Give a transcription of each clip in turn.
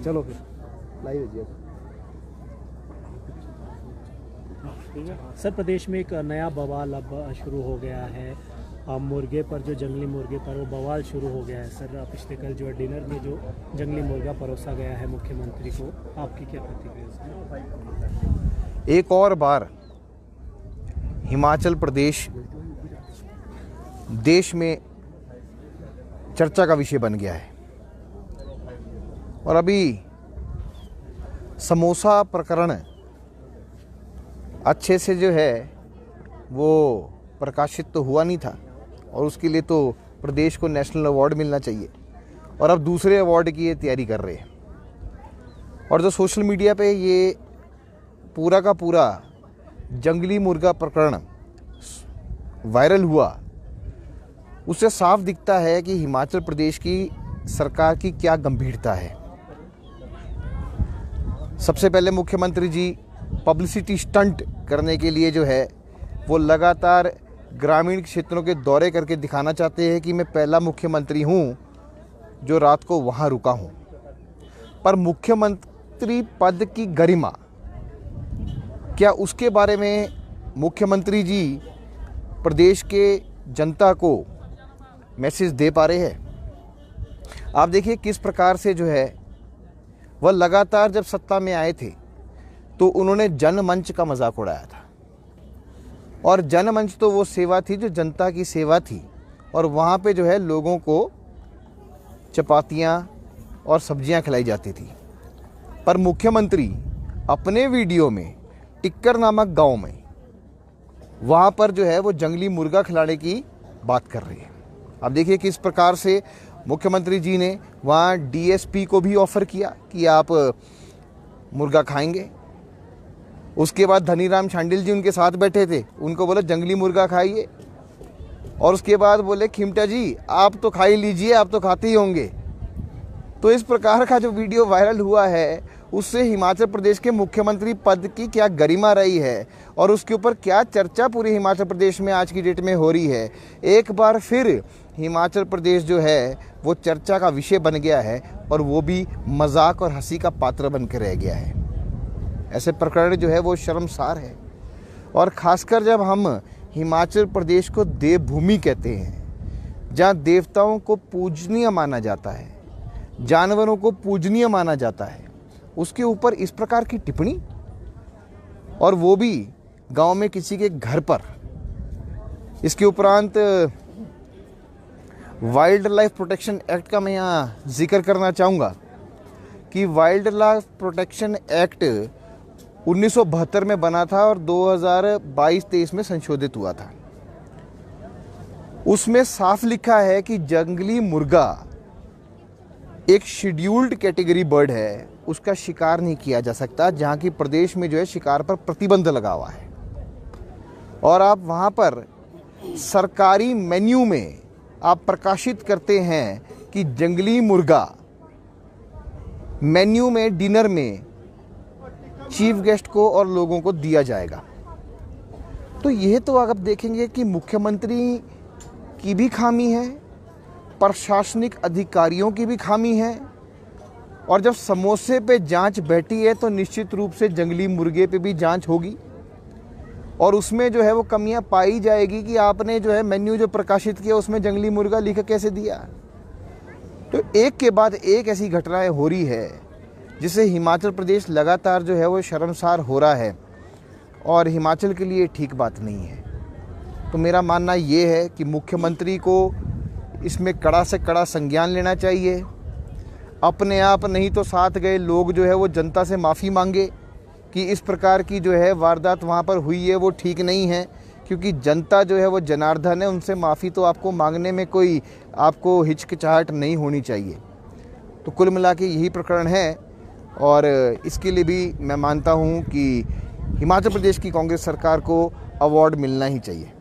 चलो फिर लाइव जी। सर, प्रदेश में एक नया बवाल अब शुरू हो गया है। मुर्गे पर, जो जंगली मुर्गे पर वो बवाल शुरू हो गया है। सर, पिछले कल जो डिनर में जो जंगली मुर्गा परोसा गया है मुख्यमंत्री को, आपकी क्या प्रतिक्रिया? एक और बार हिमाचल प्रदेश देश में चर्चा का विषय बन गया है। और अभी समोसा प्रकरण अच्छे से जो है वो प्रकाशित तो हुआ नहीं था, और उसके लिए तो प्रदेश को नेशनल अवार्ड मिलना चाहिए, और अब दूसरे अवार्ड की ये तैयारी कर रहे हैं। और जो सोशल मीडिया पे ये पूरा का पूरा जंगली मुर्गा प्रकरण वायरल हुआ, उससे साफ दिखता है कि हिमाचल प्रदेश की सरकार की क्या गंभीरता है। सबसे पहले मुख्यमंत्री जी पब्लिसिटी स्टंट करने के लिए जो है वो लगातार ग्रामीण क्षेत्रों के दौरे करके दिखाना चाहते हैं कि मैं पहला मुख्यमंत्री हूं जो रात को वहां रुका हूं। पर मुख्यमंत्री पद की गरिमा, क्या उसके बारे में मुख्यमंत्री जी प्रदेश के जनता को मैसेज दे पा रहे हैं? आप देखिए किस प्रकार से जो है वह लगातार जब सत्ता में आए थे तो उन्होंने जनमंच का मजाक उड़ाया था। और जनमंच तो वो सेवा थी जो जनता की सेवा थी, और वहाँ पे जो है लोगों को चपातियाँ और सब्जियाँ खिलाई जाती थी। पर मुख्यमंत्री अपने वीडियो में टिक्कर नामक गांव में वहाँ पर जो है वो जंगली मुर्गा खिलाने की बात कर रही है। अब देखिए किस प्रकार से मुख्यमंत्री जी ने वहाँ डीएसपी को भी ऑफ़र किया कि आप मुर्गा खाएंगे। उसके बाद धनीराम शांडिल जी उनके साथ बैठे थे, उनको बोले जंगली मुर्गा खाइए, और उसके बाद बोले खिमटा जी आप तो खा ही लीजिए, आप तो खाते ही होंगे। तो इस प्रकार का जो वीडियो वायरल हुआ है उससे हिमाचल प्रदेश के मुख्यमंत्री पद की क्या गरिमा रही है और उसके ऊपर क्या चर्चा पूरे हिमाचल प्रदेश में आज की डेट में हो रही है। एक बार फिर हिमाचल प्रदेश जो है वो चर्चा का विषय बन गया है, और वो भी मजाक और हंसी का पात्र बन के रह गया है। ऐसे प्रकरण जो है वो शर्मसार है। और ख़ासकर जब हम हिमाचल प्रदेश को देवभूमि कहते हैं, जहाँ देवताओं को पूजनीय माना जाता है, जानवरों को पूजनीय माना जाता है, उसके ऊपर इस प्रकार की टिप्पणी, और वो भी गांव में किसी के घर पर। इसके उपरांत वाइल्ड लाइफ प्रोटेक्शन एक्ट का मैं यहाँ जिक्र करना चाहूँगा कि वाइल्ड लाइफ प्रोटेक्शन एक्ट 1972 में बना था और 2022-23 में संशोधित हुआ था। उसमें साफ लिखा है कि जंगली मुर्गा एक शेड्यूल्ड कैटेगरी बर्ड है, उसका शिकार नहीं किया जा सकता, जहाँ की प्रदेश में जो है शिकार पर प्रतिबंध लगा हुआ है। और आप वहाँ पर सरकारी मेन्यू में आप प्रकाशित करते हैं कि जंगली मुर्गा मेन्यू में डिनर में चीफ गेस्ट को और लोगों को दिया जाएगा। तो यह तो आप देखेंगे कि मुख्यमंत्री की भी खामी है, प्रशासनिक अधिकारियों की भी खामी है, और जब समोसे पे जांच बैठी है तो निश्चित रूप से जंगली मुर्गे पे भी जांच होगी, और उसमें जो है वो कमियां पाई जाएगी कि आपने जो है मेन्यू जो प्रकाशित किया उसमें जंगली मुर्गा लिख कैसे दिया। तो एक के बाद एक ऐसी घटनाएं हो रही है जिससे हिमाचल प्रदेश लगातार जो है वो शर्मसार हो रहा है, और हिमाचल के लिए ठीक बात नहीं है। तो मेरा मानना ये है कि मुख्यमंत्री को इसमें कड़ा से कड़ा संज्ञान लेना चाहिए। अपने आप नहीं तो साथ गए लोग जो है वो जनता से माफ़ी मांगे कि इस प्रकार की जो है वारदात वहाँ पर हुई है वो ठीक नहीं है, क्योंकि जनता जो है वो जनार्दन है, उनसे माफ़ी तो आपको मांगने में कोई आपको हिचकिचाहट नहीं होनी चाहिए। तो कुल मिला के यही प्रकरण है, और इसके लिए भी मैं मानता हूँ कि हिमाचल प्रदेश की कांग्रेस सरकार को अवार्ड मिलना ही चाहिए।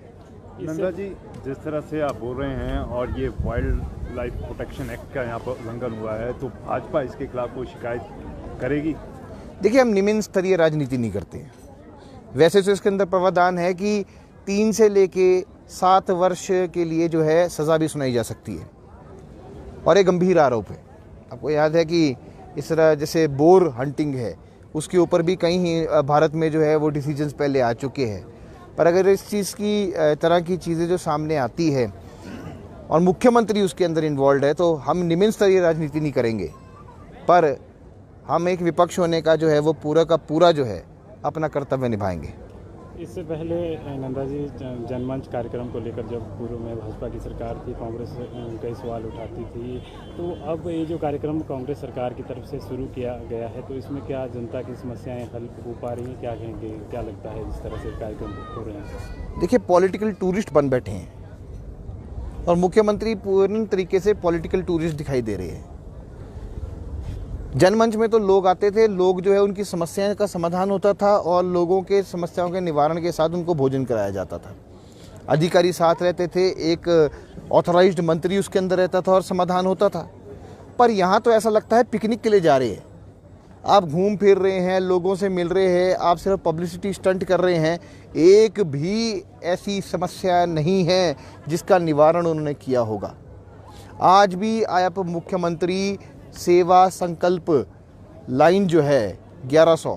नंदा जी, जिस तरह से आप बोल रहे हैं और ये वाइल्ड लाइफ प्रोटेक्शन एक्ट का यहाँ पर उल्लंघन हुआ है, तो भाजपा इसके खिलाफ कोई शिकायत करेगी? देखिए, हम निम्न स्तरीय राजनीति नहीं करते हैं। वैसे तो इसके अंदर प्रावधान है कि 3 से लेके 7 वर्ष के लिए जो है सज़ा भी सुनाई जा सकती है, और एक गंभीर आरोप है। आपको याद है कि इस तरह जैसे बोर हंटिंग है, उसके ऊपर भी कहीं भारत में जो है वो डिसीजंस पहले आ चुके हैं। पर अगर इस चीज़ की तरह की चीज़ें जो सामने आती है और मुख्यमंत्री उसके अंदर इन्वॉल्व है, तो हम निम्न स्तरीय राजनीति नहीं करेंगे, पर हम एक विपक्ष होने का जो है वो पूरा का पूरा जो है अपना कर्तव्य निभाएंगे। इससे पहले नंदा जी जनमंच कार्यक्रम को लेकर जब पूर्व में भाजपा की सरकार थी, कांग्रेस कई सवाल उठाती थी, तो अब ये जो कार्यक्रम कांग्रेस सरकार की तरफ से शुरू किया गया है, तो इसमें क्या जनता की समस्याएं हल हो पा रही हैं? क्या कहेंगे, क्या लगता है जिस तरह से कार्यक्रम हो रहे हैं? देखिए, पॉलिटिकल टूरिस्ट बन बैठे हैं और मुख्यमंत्री पूर्ण तरीके से पॉलिटिकल टूरिस्ट दिखाई दे रहे हैं। जनमंच में तो लोग आते थे, लोग जो है उनकी समस्याओं का समाधान होता था और लोगों के समस्याओं के निवारण के साथ उनको भोजन कराया जाता था। अधिकारी साथ रहते थे, एक ऑथराइज्ड मंत्री उसके अंदर रहता था और समाधान होता था। पर यहाँ तो ऐसा लगता है पिकनिक के लिए जा रहे हैं, आप घूम फिर रहे हैं, लोगों से मिल रहे हैं, आप सिर्फ पब्लिसिटी स्टंट कर रहे हैं। एक भी ऐसी समस्या नहीं है जिसका निवारण उन्होंने किया होगा। आज भी आप मुख्यमंत्री सेवा संकल्प लाइन जो है 1100,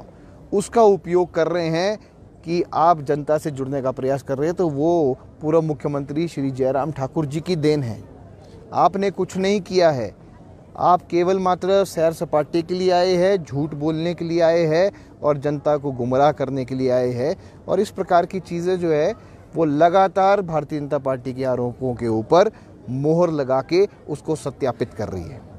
उसका उपयोग कर रहे हैं कि आप जनता से जुड़ने का प्रयास कर रहे हैं, तो वो पूर्व मुख्यमंत्री श्री जयराम ठाकुर जी की देन है। आपने कुछ नहीं किया है, आप केवल मात्र सैर सपाटे के लिए आए हैं, झूठ बोलने के लिए आए हैं और जनता को गुमराह करने के लिए आए हैं। और इस प्रकार की चीज़ें जो है वो लगातार भारतीय जनता पार्टी के आरोपों के ऊपर मोहर लगा के उसको सत्यापित कर रही है।